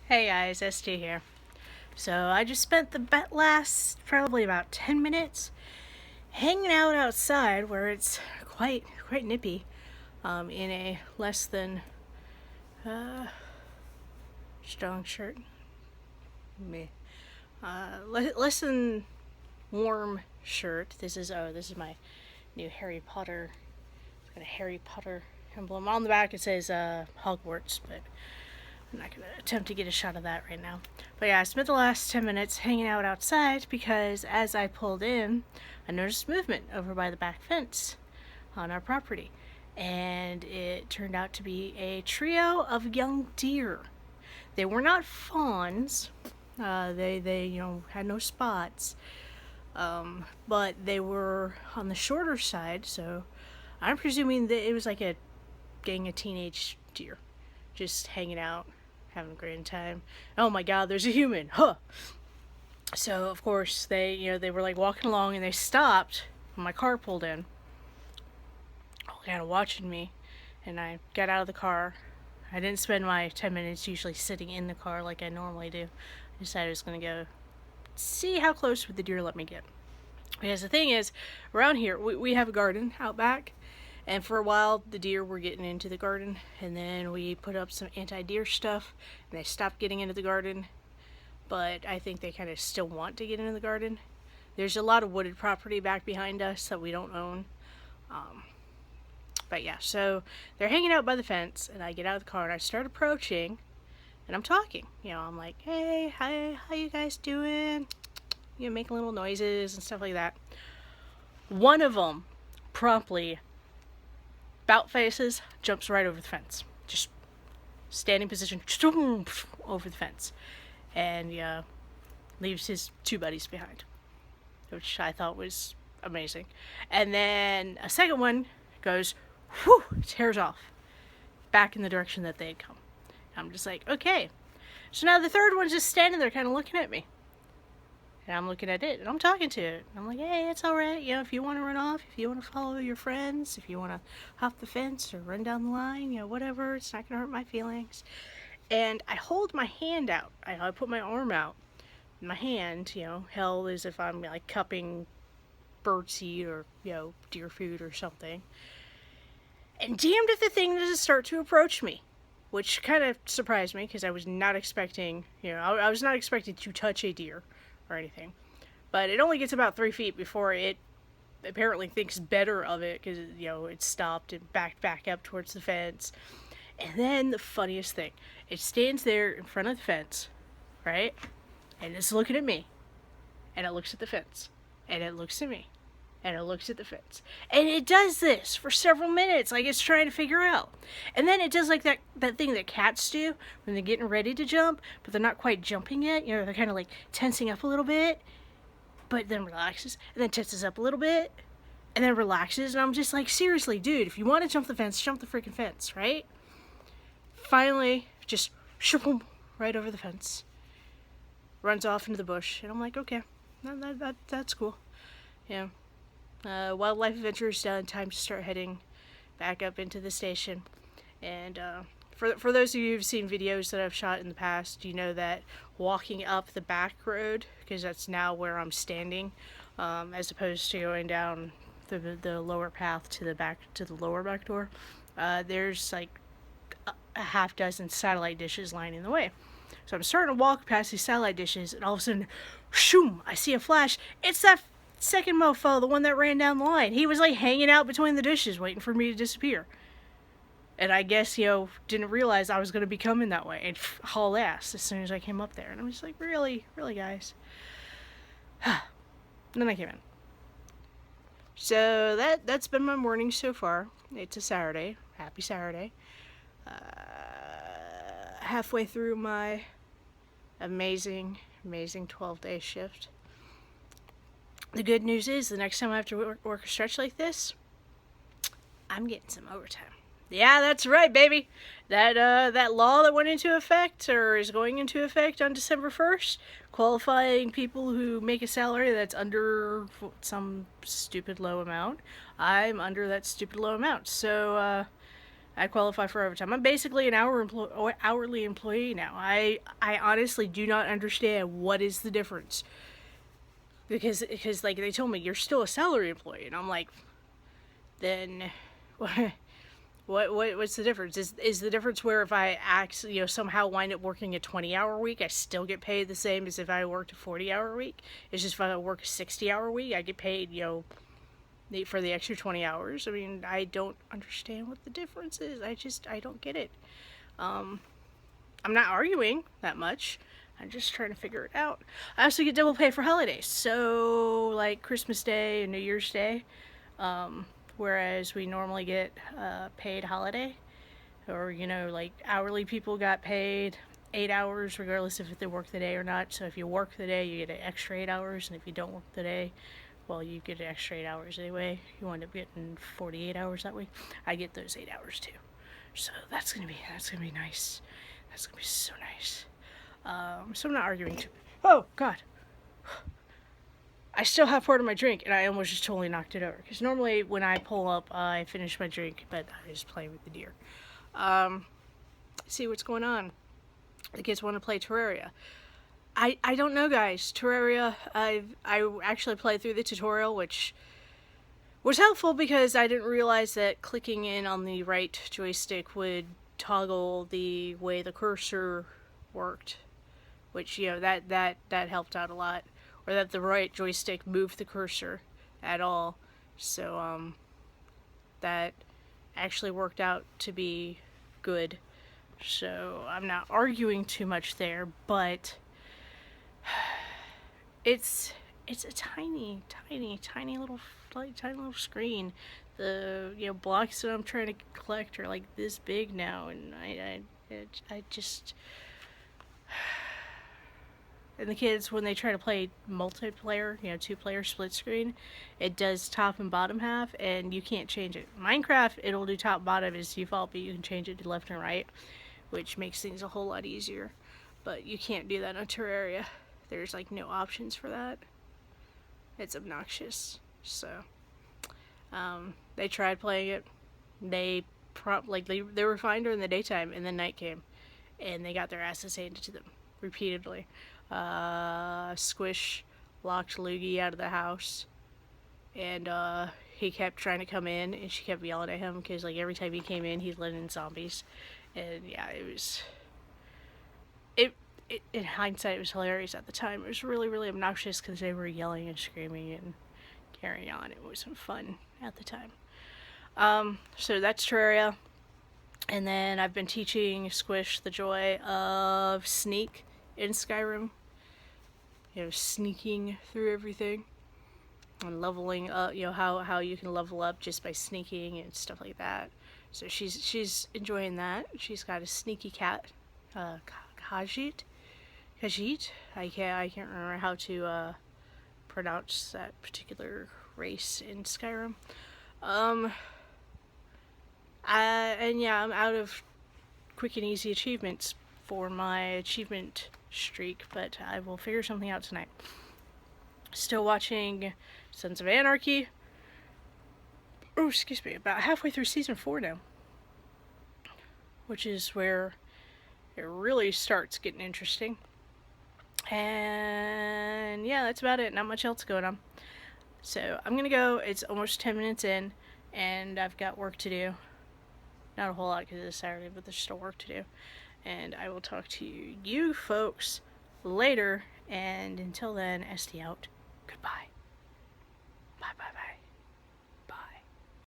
Hey guys, ST here. So I just spent the last probably about 10 minutes hanging out outside where it's quite nippy, in a less than strong shirt. Me. Less than warm shirt. This is my new Harry Potter. It's got a Harry Potter emblem on the back. It says Hogwarts, but I'm not going to attempt to get a shot of that right now. But yeah, I spent the last 10 minutes hanging out outside because as I pulled in, I noticed movement over by the back fence on our property. And it turned out to be a trio of young deer. They were not fawns. They had no spots. But they were on the shorter side, so I'm presuming that it was like a gang of teenage deer just hanging out, having a great time. Oh my god, there's a human, huh? So of course they were like walking along and they stopped when my car pulled in, kind of watching me, and I got out of the car. I didn't spend my 10 minutes usually sitting in the car like I normally do. I decided I was going to go see how close would the deer let me get. Because the thing is, around here, we have a garden out back, and for a while the deer were getting into the garden, and then we put up some anti-deer stuff, and they stopped getting into the garden, but I think they kind of still want to get into the garden. There's a lot of wooded property back behind us that we don't own. But yeah, so they're hanging out by the fence, and I get out of the car and I start approaching, and I'm talking. I'm like, hey, hi, how you guys doing? Making little noises and stuff like that. One of them promptly bout faces, jumps right over the fence. Just standing position, over the fence. And leaves his two buddies behind, which I thought was amazing. And then a second one goes, tears off back in the direction that they had come. I'm just like, okay. So now the third one's just standing there kind of looking at me. And I'm looking at it, and I'm talking to it. I'm like, hey, it's alright, if you want to run off, if you want to follow your friends, if you want to hop the fence or run down the line, whatever, it's not going to hurt my feelings. And I hold my hand out. I put my arm out. My hand, held as if I'm like cupping birdseed or, deer food or something. And damned if the thing doesn't start to approach me. Which kind of surprised me, because I was not expecting, I was not expecting to touch a deer or anything. But it only gets about 3 feet before it apparently thinks better of it, because, it stopped and backed back up towards the fence. And then the funniest thing, it stands there in front of the fence, right? And it's looking at me. And it looks at the fence. And it looks at me. And it looks at the fence. And it does this for several minutes, like it's trying to figure out. And then it does like that thing that cats do when they're getting ready to jump, but they're not quite jumping yet. They're kind of like tensing up a little bit, but then relaxes, and then tenses up a little bit, and then relaxes. And I'm just like, seriously, dude, if you want to jump the fence, jump the freaking fence, right? Finally, just shoo, right over the fence. Runs off into the bush, and I'm like, okay, that's cool. Wildlife adventure is done. Time to start heading back up into the station. And for those of you who've seen videos that I've shot in the past, you know that walking up the back road, because that's now where I'm standing, as opposed to going down the lower path to the lower back door, there's like a half dozen satellite dishes lining the way. So I'm starting to walk past these satellite dishes, and all of a sudden, shoom! I see a flash. It's that second mofo, the one that ran down the line. He was like hanging out between the dishes waiting for me to disappear. And I guess, didn't realize I was going to be coming that way and haul ass as soon as I came up there. And I'm just like, really, guys? And then I came in. So that's been my morning so far. It's a Saturday. Happy Saturday. Halfway through my amazing 12-day shift. The good news is, the next time I have to work a stretch like this, I'm getting some overtime. Yeah, that's right, baby. That law that went into effect, or is going into effect on December 1st, qualifying people who make a salary that's under some stupid low amount. I'm under that stupid low amount. So, I qualify for overtime. I'm basically an hourly employee now. I honestly do not understand what is the difference. Because like they told me you're still a salary employee, and I'm like, then what's the difference? Is the difference where if I somehow wind up working a 20-hour week, I still get paid the same as if I worked a 40-hour week? It's just if I work a 60-hour week, I get paid for the extra 20 hours. I mean, I don't understand what the difference is. I don't get it. I'm not arguing that much. I'm just trying to figure it out. I also get double pay for holidays. So, like Christmas Day and New Year's Day. Whereas we normally get paid holiday. Or, like hourly people got paid 8 hours regardless if they work the day or not. So if you work the day, you get an extra 8 hours. And if you don't work the day, well, you get an extra 8 hours anyway. You wind up getting 48 hours that week. I get those 8 hours too. So that's gonna be nice. That's gonna be so nice. So I'm not arguing too. Oh God, I still have part of my drink, and I almost just totally knocked it over. Because normally when I pull up, I finish my drink, but I just play with the deer. See what's going on. The kids want to play Terraria. I don't know, guys. Terraria, I actually played through the tutorial, which was helpful because I didn't realize that clicking in on the right joystick would toggle the way the cursor worked, which, that helped out a lot. Or that the right joystick moved the cursor at all. So, that actually worked out to be good. So, I'm not arguing too much there, but it's a tiny little screen. The blocks that I'm trying to collect are like this big now, and I just and the kids, when they try to play multiplayer, 2-player split screen, it does top and bottom half, and you can't change it. Minecraft, it'll do top bottom as default, but you can change it to left and right, which makes things a whole lot easier. But you can't do that on Terraria. There's like no options for that. It's obnoxious. So they tried playing it. They were fine during the daytime, and then night came, and they got their asses handed to them repeatedly. Squish locked Loogie out of the house, and he kept trying to come in, and she kept yelling at him because like every time he came in, he'd let in zombies, and yeah, in hindsight, it was hilarious. At the time, it was really, really obnoxious because they were yelling and screaming and carrying on. It wasn't fun at the time. So that's Terraria. And then I've been teaching Squish the joy of sneak in Skyrim. Sneaking through everything. And leveling up, how you can level up just by sneaking and stuff like that. So she's enjoying that. She's got a sneaky cat, Khajiit. I can't remember how to pronounce that particular race in Skyrim. And yeah, I'm out of quick and easy achievements for my achievement streak, but I will figure something out tonight. Still watching Sons of Anarchy. Oh, excuse me, about halfway through season 4 now, which is where it really starts getting interesting. And yeah, that's about it. Not much else going on. So I'm gonna go. It's almost 10 minutes in, and I've got work to do. Not a whole lot because it's Saturday, but there's still work to do. And I will talk to you folks later. And until then, SD out. Goodbye.